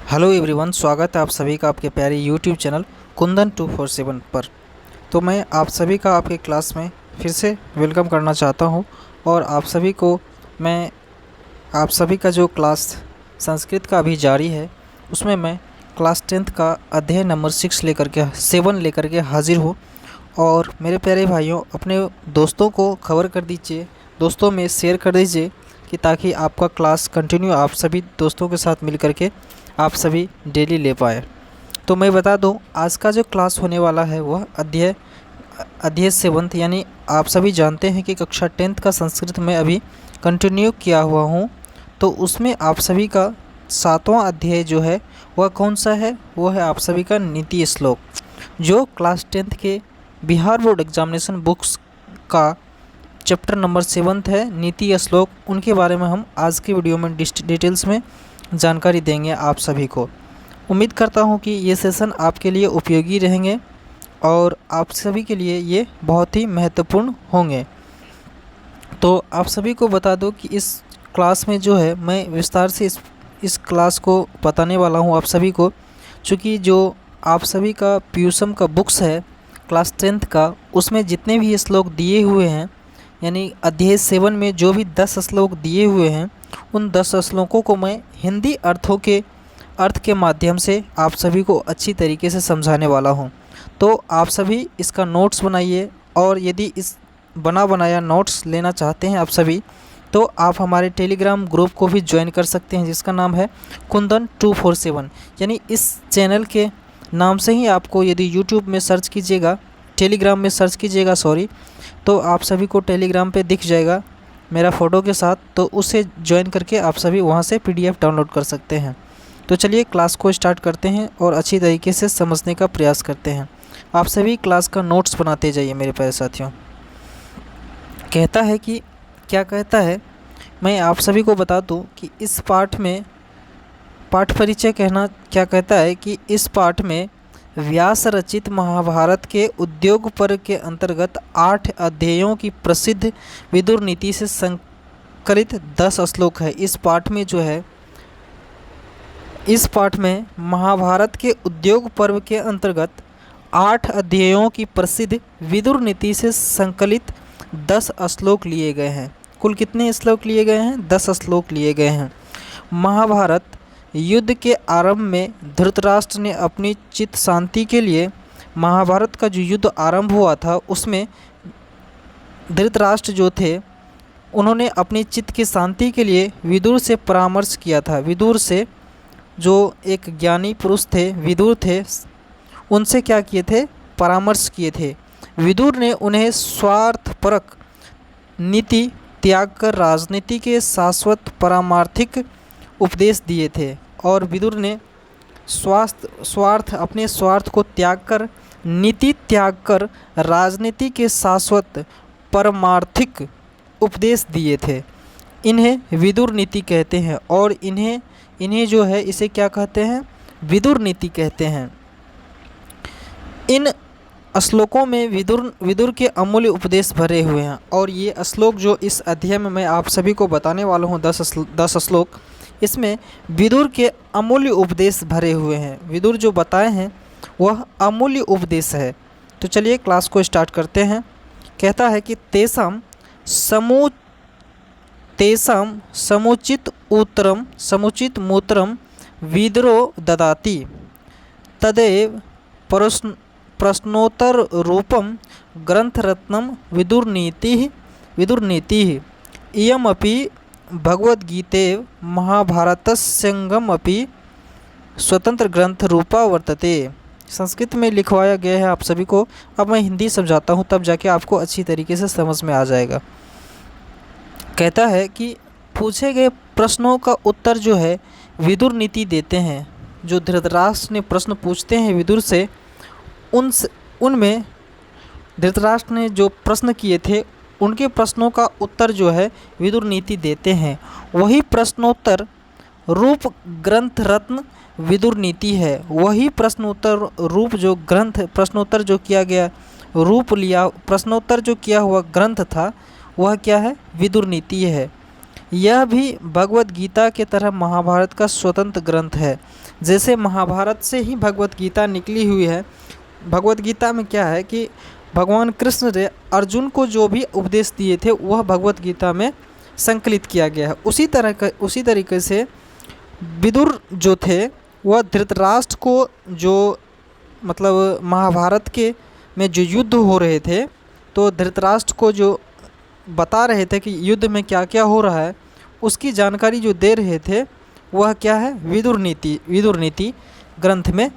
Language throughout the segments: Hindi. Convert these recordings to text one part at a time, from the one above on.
हेलो एवरीवन, स्वागत है आप सभी का आपके प्यारे यूट्यूब चैनल कुंदन 247 पर। तो मैं आप सभी का आपके क्लास में फिर से वेलकम करना चाहता हूं और आप सभी का जो क्लास संस्कृत का अभी जारी है उसमें मैं क्लास 10th का अध्याय नंबर 7 लेकर के हाजिर हूं। और मेरे प्यारे भाइयों, अपने दोस्तों को खबर कर दीजिए, दोस्तों में शेयर कर दीजिए कि ताकि आपका क्लास कंटिन्यू आप सभी दोस्तों के साथ मिल करके आप सभी डेली ले पाए। तो मैं बता दूं, आज का जो क्लास होने वाला है वह अध्याय 7 यानी आप सभी जानते हैं कि कक्षा 10th का संस्कृत में अभी कंटिन्यू किया हुआ हूं। तो उसमें आप सभी का 7वां अध्याय जो है वह कौन सा है, वो है आप सभी का नीति श्लोक, जो क्लास 10th के बिहार बोर्ड एग्जामिनेशन बुक्स का चैप्टर नंबर 7 है, नीति श्लोक। उनके बारे में हम आज की वीडियो में डिटेल्स में जानकारी देंगे आप सभी को। उम्मीद करता हूं कि ये सेशन आपके लिए उपयोगी रहेंगे और आप सभी के लिए ये बहुत ही महत्वपूर्ण होंगे। तो आप सभी को बता दो कि इस क्लास में जो है मैं विस्तार से इस क्लास को बताने वाला हूं आप सभी को, चूँकि जो आप सभी का पीयूषम का बुक्स है क्लास 10th का, उसमें जितने भी श्लोक दिए हुए हैं यानी अध्याय 7 में जो भी 10 श्लोक दिए हुए हैं, उन 10 श्लोकों को मैं हिंदी अर्थ के माध्यम से आप सभी को अच्छी तरीके से समझाने वाला हूं। तो आप सभी इसका नोट्स बनाइए, और यदि इस बना बनाया नोट्स लेना चाहते हैं आप सभी, तो आप हमारे टेलीग्राम ग्रुप को भी ज्वाइन कर सकते हैं, जिसका नाम है कुंदन 247। यानी इस चैनल के नाम से ही आपको, यदि यूट्यूब में सर्च कीजिएगा, टेलीग्राम में सर्च कीजिएगा तो आप सभी को टेलीग्राम पे दिख जाएगा मेरा फ़ोटो के साथ। तो उसे ज्वाइन करके आप सभी वहाँ से PDF डाउनलोड कर सकते हैं। तो चलिए क्लास को स्टार्ट करते हैं और अच्छी तरीके से समझने का प्रयास करते हैं। आप सभी क्लास का नोट्स बनाते जाइए मेरे प्यारे साथियों। कहता है कि क्या कहता है, मैं आप सभी को बता दूं कि इस पाठ में पाठ परिचय कहना क्या कहता है कि इस पाठ में व्यास रचित महाभारत के उद्योग पर्व के अंतर्गत 8 अध्यायों की प्रसिद्ध विदुर नीति से संकलित 10 श्लोक है। इस पाठ में महाभारत के उद्योग पर्व के अंतर्गत 8 अध्यायों की प्रसिद्ध विदुर नीति से संकलित 10 श्लोक लिए गए हैं। कुल कितने श्लोक लिए गए हैं? 10 श्लोक लिए गए हैं। महाभारत युद्ध के आरंभ में धृतराष्ट्र ने अपनी चित्त शांति के लिए, महाभारत का जो युद्ध आरंभ हुआ था उसमें धृतराष्ट्र जो थे उन्होंने अपनी चित्त की शांति के लिए विदुर से परामर्श किया था। विदुर से, जो एक ज्ञानी पुरुष थे, विदुर थे, उनसे क्या किए थे? परामर्श किए थे। विदुर ने उन्हें स्वार्थपरक नीति त्याग कर राजनीति के शाश्वत पारमार्थिक उपदेश दिए थे। और विदुर ने अपने स्वार्थ को त्याग कर, नीति त्याग कर राजनीति के शाश्वत परमार्थिक उपदेश दिए थे। इन्हें विदुर नीति कहते हैं और इन्हें जो है इसे क्या कहते हैं? विदुर नीति कहते हैं। इन श्लोकों में विदुर के अमूल्य उपदेश भरे हुए हैं। और ये श्लोक जो इस अध्याय में मैं आप सभी को बताने वाला हूँ, 10 श्लोक, इसमें विदुर के अमूल्य उपदेश भरे हुए हैं। विदुर जो बताए हैं वह अमूल्य उपदेश है। तो चलिए क्लास को स्टार्ट करते हैं। कहता है कि तेषां समुचित मूत्रम विदुरो ददाति तदेव प्रश्नोत्तर रूपम ग्रंथरत्नम विदुर्नीतिः इयमपि भगवद्गीतेव महाभारतस्यंगमपि स्वतंत्र ग्रंथ रूपा वर्तते। संस्कृत में लिखवाया गया है आप सभी को। अब मैं हिंदी समझाता हूँ, तब जाके आपको अच्छी तरीके से समझ में आ जाएगा। कहता है कि पूछे गए प्रश्नों का उत्तर जो है विदुर नीति देते हैं। जो धृतराष्ट्र ने प्रश्न पूछते हैं विदुर से, उनमें धृतराष्ट्र ने जो प्रश्न किए थे उनके प्रश्नों का उत्तर जो है विदुर नीति देते हैं। वही प्रश्नोत्तर रूप ग्रंथ रत्न विदुर नीति है। वही प्रश्नोत्तर रूप जो ग्रंथ, प्रश्नोत्तर जो किया गया रूप लिया, प्रश्नोत्तर जो किया हुआ ग्रंथ था वह क्या है? विदुर नीति है। यह भी भगवत गीता के तरह महाभारत का स्वतंत्र ग्रंथ है। जैसे महाभारत से ही भगवत गीता निकली हुई है। भगवत गीता में क्या है कि भगवान कृष्ण ने अर्जुन को जो भी उपदेश दिए थे वह भगवत गीता में संकलित किया गया है। उसी तरीके से विदुर जो थे वह धृतराष्ट्र को जो मतलब महाभारत के में जो युद्ध हो रहे थे तो धृतराष्ट्र को जो बता रहे थे कि युद्ध में क्या क्या हो रहा है उसकी जानकारी जो दे रहे थे वह क्या है विदुर नीति ग्रंथ में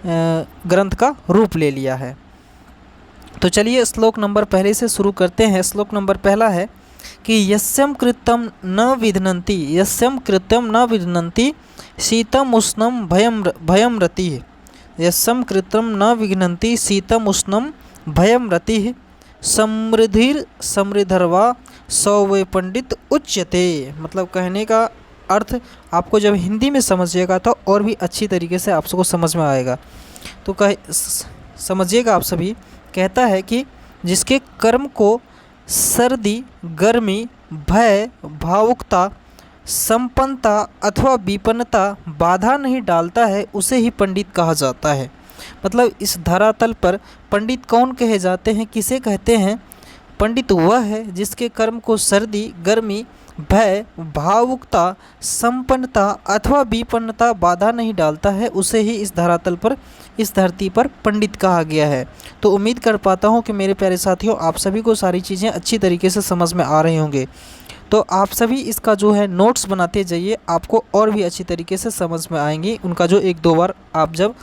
ग्रंथ का रूप ले लिया है। तो चलिए श्लोक नंबर पहले से शुरू करते हैं। श्लोक नंबर पहला है कि यस्यम कृत्यम न विघ्नन्ति शीतम उष्णम भयम रतिः। यस्यम कृत्यम न विघ्नन्ति शीतम उष्णम भयम रतिः समृद्धिर्वा सौवे पंडित उच्यते। मतलब कहने का अर्थ आपको जब हिंदी में समझिएगा तो और भी अच्छी तरीके से आपको समझ में आएगा। तो समझिएगा आप सभी। कहता है कि जिसके कर्म को सर्दी, गर्मी, भय, भावुकता, संपन्नता अथवा विपन्नता बाधा नहीं डालता है उसे ही पंडित कहा जाता है। मतलब इस धरातल पर पंडित कौन कहे जाते हैं, किसे कहते हैं? पंडित वह है जिसके कर्म को सर्दी, गर्मी, भय, भावुकता, संपन्नता अथवा विपन्नता बाधा नहीं डालता है उसे ही इस धरातल पर, इस धरती पर पंडित कहा गया है। तो उम्मीद कर पाता हूँ कि मेरे प्यारे साथियों आप सभी को सारी चीज़ें अच्छी तरीके से समझ में आ रही होंगे। तो आप सभी इसका जो है नोट्स बनाते जाइए, आपको और भी अच्छी तरीके से समझ में आएंगी। उनका जो एक दो बार आप जब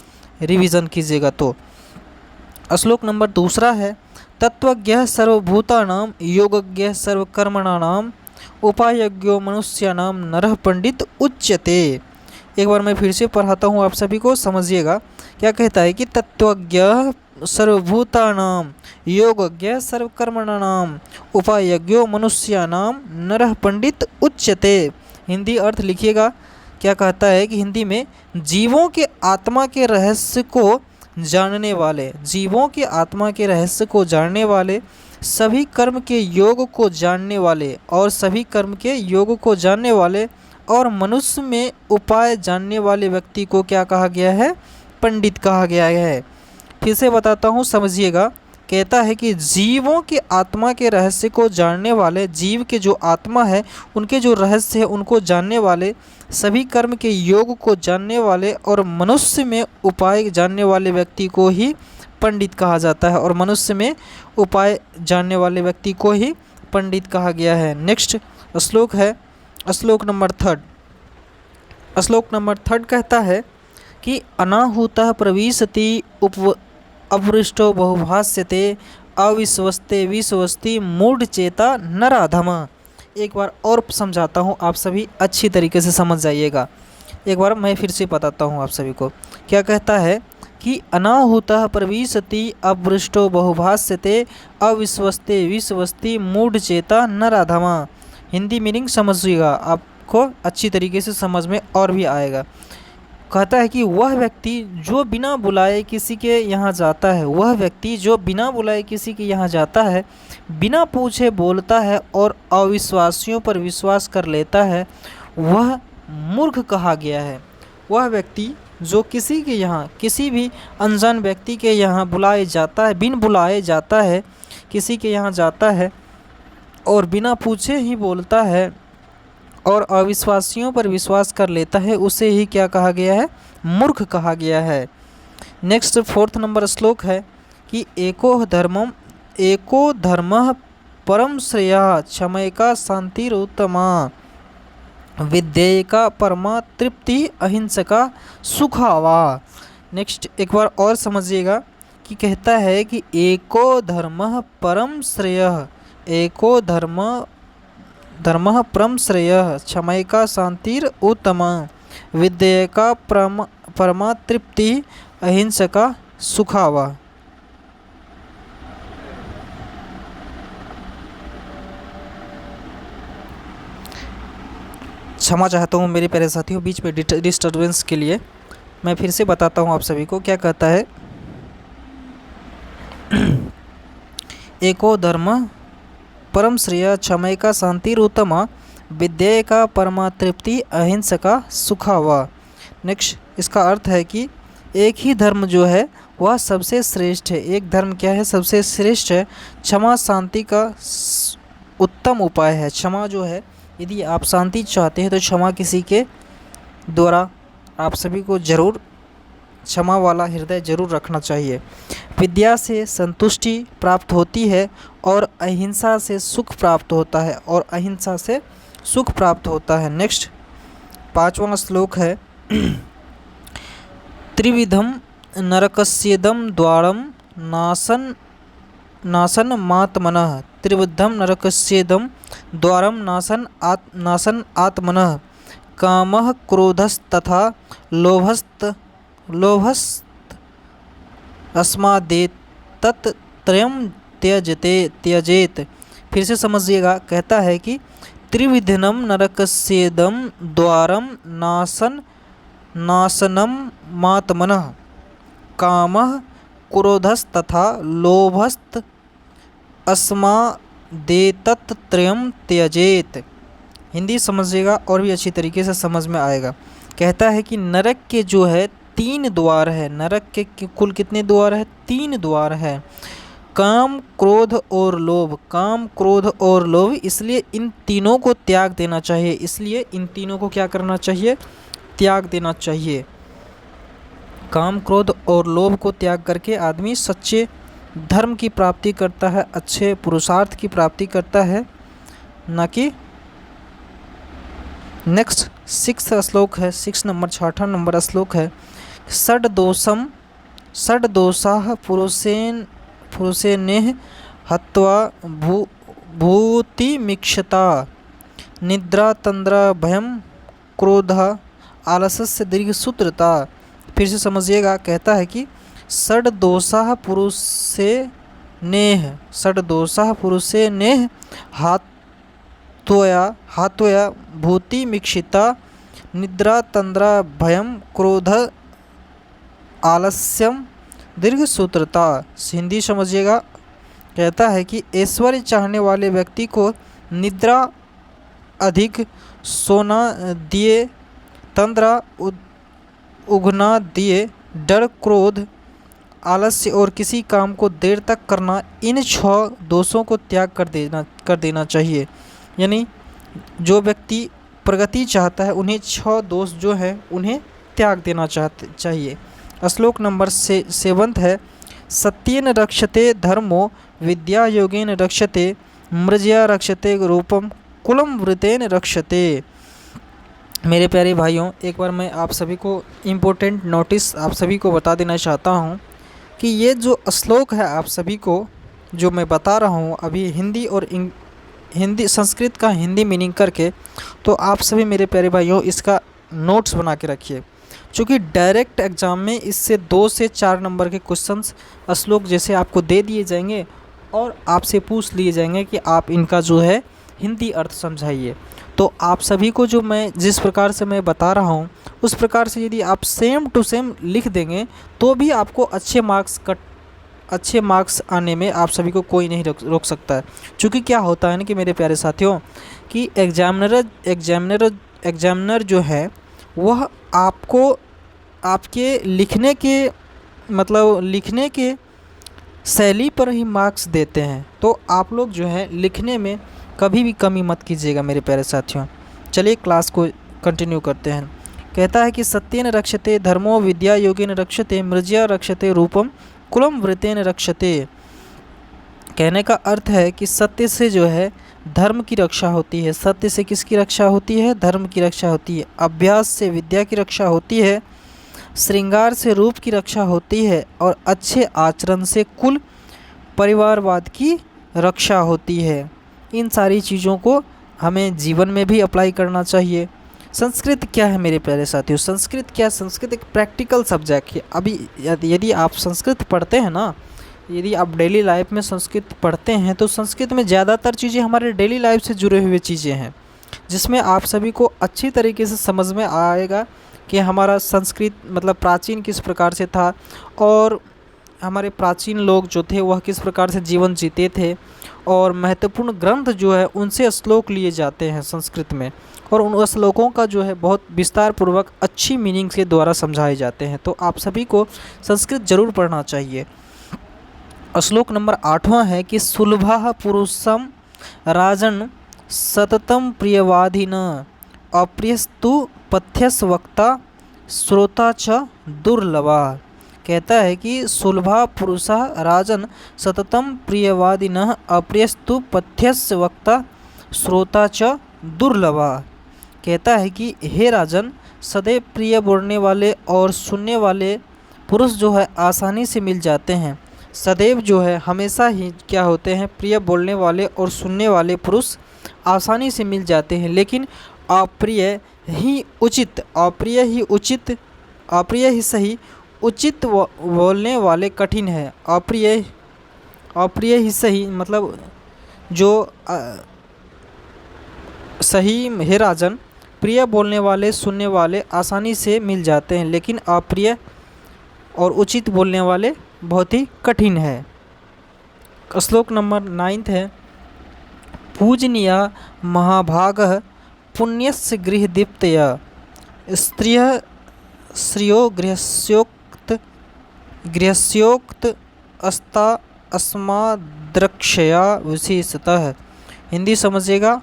रिवीजन कीजिएगा तो। श्लोक नंबर दूसरा है तत्वज्ञः सर्वभूतानां योगज्ञः सर्वकर्मणां उपायज्ञो मनुष्याणां नरः पंडित उच्यते। एक बार मैं फिर से पढ़ाता हूँ, आप सभी को समझिएगा। क्या कहता है कि तत्वज्ञः सर्वभूतानां योगज्ञः सर्वकर्मणां उपायज्ञो मनुष्याणां नरः पंडित उच्यते। हिंदी अर्थ लिखिएगा। क्या कहता है कि हिंदी में जीवों के आत्मा के रहस्य को जानने वाले, जीवों के आत्मा के रहस्य को जानने वाले, सभी कर्म के योग को जानने वाले और सभी कर्म के योग को जानने वाले और मनुष्य में उपाय जानने वाले व्यक्ति को क्या कहा गया है? पंडित कहा गया है। फिर से बताता हूँ, समझिएगा। कहता है कि जीवों के आत्मा के रहस्य को जानने वाले, जीव के जो आत्मा है उनके जो रहस्य है उनको जानने वाले, सभी कर्म के योग को जानने वाले और मनुष्य में उपाय जानने वाले व्यक्ति को ही पंडित कहा जाता है। और मनुष्य में उपाय जानने वाले व्यक्ति को ही पंडित कहा गया है। नेक्स्ट श्लोक है श्लोक नंबर थर्ड। श्लोक नंबर थर्ड कहता है कि अनाहुतः प्रविशति अपृष्टो बहुभाष्यते अविश्वस्ते विश्वस्ति मूढ़चेता नराधमा। एक बार और समझाता हूँ, आप सभी अच्छी तरीके से समझ जाइएगा। एक बार मैं फिर से बताता हूँ आप सभी को। क्या कहता है कि अनाहुतः प्रविशति अपृष्टो बहुभाष्यते अविश्वस्ते विश्वस्ति मूढ़चेता नराधमा। हिंदी मीनिंग समझिएगा, आपको अच्छी तरीके से समझ में और भी आएगा। कहता है कि वह व्यक्ति जो बिना बुलाए किसी के यहाँ जाता है, वह व्यक्ति जो बिना बुलाए किसी के यहाँ जाता है, बिना पूछे बोलता है और अविश्वासियों पर विश्वास कर लेता है, वह मूर्ख कहा गया है। वह व्यक्ति जो किसी के यहाँ, किसी भी अनजान व्यक्ति के यहाँ बुलाए जाता है, बिन बुलाए जाता है, किसी के यहाँ जाता है और बिना पूछे ही बोलता है और अविश्वासियों पर विश्वास कर लेता है, उसे ही क्या कहा गया है? मूर्ख कहा गया है। नेक्स्ट फोर्थ नंबर श्लोक है कि एको धर्मः परम श्रेयः क्षमैका शांतिरुत्तमा विद्येका परमा तृप्ति अहिंसका सुखावा। नेक्स्ट एक बार और समझिएगा कि कहता है कि एको धर्मः परम श्रेयः, एको धर्मः परम श्रेयः क्षमैका शांतिर उत्तमा विद्येका परमा तृप्ति अहिंसका सुखावा। क्षमा चाहता हूँ मेरे प्यारे साथियों बीच में डिस्टर्बेंस के लिए। मैं फिर से बताता हूँ आप सभी को। क्या कहता है? एको धर्म परम श्रेय क्षमैका शांतिरुत्तमा विद्या का परमा तृप्ति अहिंसा का सुखा वा। नेक्स्ट, इसका अर्थ है कि एक ही धर्म जो है वह सबसे श्रेष्ठ है। एक धर्म क्या है? सबसे श्रेष्ठ है। क्षमा शांति का उत्तम उपाय है। क्षमा जो है, यदि आप शांति चाहते हैं तो क्षमा किसी के द्वारा आप सभी को ज़रूर क्षमा वाला हृदय जरूर रखना चाहिए। विद्या से संतुष्टि प्राप्त होती है और अहिंसा से सुख प्राप्त होता है, और अहिंसा से सुख प्राप्त होता है। नेक्स्ट, 5वां श्लोक है त्रिविधम नरकस्येदं द्वारम नासन मात्मनः। त्रिविधम नरकस्येदं द्वारम नासन आत्मनः। कामः क्रोधस्तथा लोभस्त अस्मादेतत् त्रयं त्यजेत। फिर से समझिएगा, कहता है कि त्रिविधनम नरकस्येदं द्वारम नाशनम मात्मनः। कामः क्रोधस्तथा लोभस्त अस्मादेतत् त्रयं त्यजेत। हिंदी समझिएगा और भी अच्छी तरीके से समझ में आएगा। कहता है कि नरक के जो है 3 द्वार है। नरक के कुल कितने द्वार है? 3 द्वार है। काम, क्रोध और लोभ। काम, क्रोध और लोभ, इसलिए इन तीनों को त्याग देना चाहिए। इसलिए इन तीनों को क्या करना चाहिए? त्याग देना चाहिए। काम, क्रोध और लोभ को त्याग करके आदमी सच्चे धर्म की प्राप्ति करता है, अच्छे पुरुषार्थ की प्राप्ति करता है, न कि। नेक्स्ट 6 श्लोक है, 6 नंबर 6 नंबर श्लोक है। षड्दोषाः पुरुषेनेह हत्वा भूतिमीक्षता। निद्रा तंद्रा भयम क्रोध आलस्य दीर्घसूत्रता। फिर से समझिएगा, कहता है कि षड्दोषाः पुरुषेनेह हात्वया भूतिमीक्षिता। निद्रा तंद्रा भयम क्रोध आलस्यम दीर्घसूत्रता। हिंदी समझिएगा, कहता है कि ऐश्वर्य चाहने वाले व्यक्ति को निद्रा अधिक सोना दिए, तंद्रा उगना दिए, डर, क्रोध, आलस्य और किसी काम को देर तक करना, इन 6 दोषों को त्याग कर देना चाहिए। यानी जो व्यक्ति प्रगति चाहता है उन्हें 6 दोष जो है उन्हें त्याग देना चाहिए। श्लोक नंबर 7 है सत्येन रक्षते धर्मो विद्या योगेन रक्षते मृजया रक्षते रूपम कुलम वृतेन रक्षते। मेरे प्यारे भाइयों, एक बार मैं आप सभी को इम्पोर्टेंट नोटिस आप सभी को बता देना चाहता हूँ कि ये जो श्लोक है आप सभी को जो मैं बता रहा हूँ अभी हिंदी संस्कृत का हिंदी मीनिंग करके, तो आप सभी मेरे प्यारे भाइयों इसका नोट्स बना के रखिए, क्योंकि डायरेक्ट एग्ज़ाम में इससे 2 से 4 नंबर के क्वेश्चंस श्लोक जैसे आपको दे दिए जाएंगे और आपसे पूछ लिए जाएंगे कि आप इनका जो है हिंदी अर्थ समझाइए। तो आप सभी को जो मैं जिस प्रकार से मैं बता रहा हूँ उस प्रकार से यदि आप सेम टू सेम लिख देंगे तो भी आपको अच्छे मार्क्स आने में आप सभी को कोई नहीं रोक सकता है। क्योंकि क्या होता है ना कि मेरे प्यारे साथियों कि एग्जामिनर जो है वह आपको आपके लिखने के शैली पर ही मार्क्स देते हैं। तो आप लोग जो है लिखने में कभी भी कमी मत कीजिएगा मेरे प्यारे साथियों। चलिए क्लास को कंटिन्यू करते हैं। कहता है कि सत्येन रक्षते धर्मो विद्या योगेन रक्षते मृजया रक्षते रूपम कुलम वृतेन रक्षते। कहने का अर्थ है कि सत्य से जो है धर्म की रक्षा होती है। सत्य से किसकी रक्षा होती है? धर्म की रक्षा होती है। अभ्यास से विद्या की रक्षा होती है। श्रृंगार से रूप की रक्षा होती है और अच्छे आचरण से कुल परिवारवाद की रक्षा होती है। इन सारी चीज़ों को हमें जीवन में भी अप्लाई करना चाहिए। संस्कृत क्या है मेरे प्यारे साथियों? संस्कृत एक प्रैक्टिकल सब्जेक्ट है। अभी यदि आप संस्कृत पढ़ते हैं ना, यदि आप डेली लाइफ में संस्कृत पढ़ते हैं तो संस्कृत में ज़्यादातर चीज़ें हमारे डेली लाइफ से जुड़े हुए चीज़ें हैं, जिसमें आप सभी को अच्छी तरीके से समझ में आएगा कि हमारा संस्कृत मतलब प्राचीन किस प्रकार से था और हमारे प्राचीन लोग जो थे वह किस प्रकार से जीवन जीते थे, और महत्वपूर्ण ग्रंथ जो है उनसे श्लोक लिए जाते हैं संस्कृत में, और उन श्लोकों का जो है बहुत विस्तार पूर्वक अच्छी मीनिंग के द्वारा समझाए जाते हैं। तो आप सभी को संस्कृत जरूर पढ़ना चाहिए। श्लोक नंबर 8वां है कि सुलभः पुरुषम राजन सततम प्रियवादिन अप्रियस्तु पथ्यस वक्ता श्रोता च दुर्लभा। कहता है कि सुलभा पुरुषः राजन सततम प्रियवादिनः अप्रियस्तु पथ्यस्य वक्ता श्रोता च दुर्लभा। कहता है कि हे राजन, सदैव प्रिय बोलने वाले और सुनने वाले पुरुष जो है आसानी से मिल जाते हैं। सदैव जो है हमेशा ही क्या होते हैं, प्रिय बोलने वाले और सुनने वाले पुरुष आसानी से मिल जाते हैं, लेकिन अप्रिय ही उचित, अप्रिय ही सही, उचित बोलने वाले कठिन है। अप्रिय ही सही मतलब जो सही हे राजन, प्रिय बोलने वाले सुनने वाले आसानी से मिल जाते हैं, लेकिन अप्रिय और उचित बोलने वाले बहुत ही कठिन है। श्लोक नंबर 9 है पूजनीया महाभागः पुण्यस्य गृहदीप्तया स्त्रियः श्रियो गृहस्योक्त अस्ता अस्माद्रक्षया विशेषतः। हिंदी समझिएगा,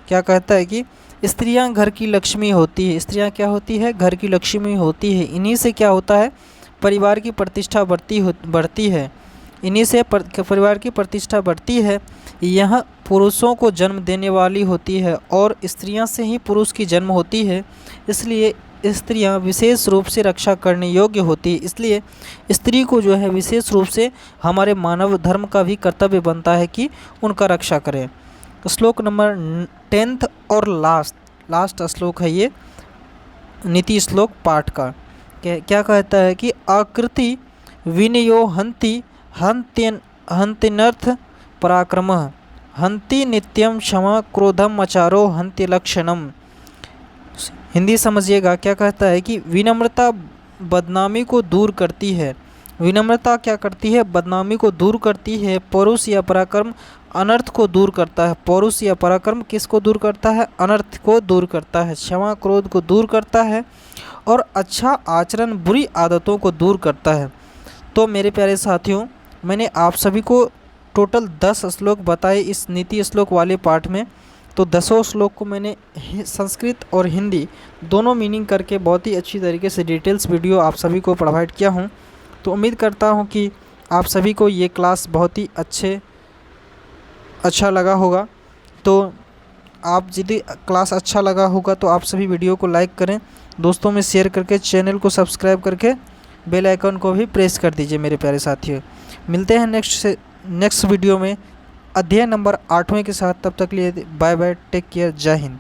क्या कहता है कि स्त्रियां घर की लक्ष्मी होती है। स्त्रियां क्या होती है? घर की लक्ष्मी होती है। इन्हीं से क्या होता है? परिवार की प्रतिष्ठा बढ़ती है। इन्हीं से परिवार की प्रतिष्ठा बढ़ती है। यह पुरुषों को जन्म देने वाली होती है और स्त्रियां से ही पुरुष की जन्म होती है, इसलिए स्त्रियां विशेष रूप से रक्षा करने योग्य होती है। इसलिए स्त्री को जो है विशेष रूप से हमारे मानव धर्म का भी कर्तव्य बनता है कि उनका रक्षा करें। श्लोक नंबर 10 और लास्ट श्लोक है ये नीति श्लोक पाठ का। क्या कहता है कि आकृति विनयो हन्त्यनर्थ पराक्रमः हन्ति नित्यम क्षमा क्रोधम अचारो हन्ति लक्षणम। हिंदी समझिएगा, क्या कहता है कि विनम्रता बदनामी को दूर करती है। विनम्रता क्या करती है? बदनामी को दूर करती है। पौरुष या पराक्रम अनर्थ को दूर करता है। पौरुष या पराक्रम किसको दूर करता है? अनर्थ को दूर करता है। क्षमा क्रोध को दूर करता है और अच्छा आचरण बुरी आदतों को दूर करता है। तो मेरे प्यारे साथियों, मैंने आप सभी को टोटल 10 श्लोक बताए इस नीति श्लोक वाले पाठ में। तो 10 श्लोक को मैंने संस्कृत और हिंदी दोनों मीनिंग करके बहुत ही अच्छी तरीके से डिटेल्स वीडियो आप सभी को प्रोवाइड किया हूँ। तो उम्मीद करता हूँ कि आप सभी को ये क्लास बहुत ही अच्छा लगा होगा। तो आप यदि क्लास अच्छा लगा होगा तो आप सभी वीडियो को लाइक करें, दोस्तों में शेयर करके, चैनल को सब्सक्राइब करके बेल आइकन को भी प्रेस कर दीजिए मेरे प्यारे साथियों। मिलते हैं नेक्स्ट वीडियो में अध्याय नंबर 8वें के साथ। तब तक लिए बाय बाय, टेक केयर, जय हिंद।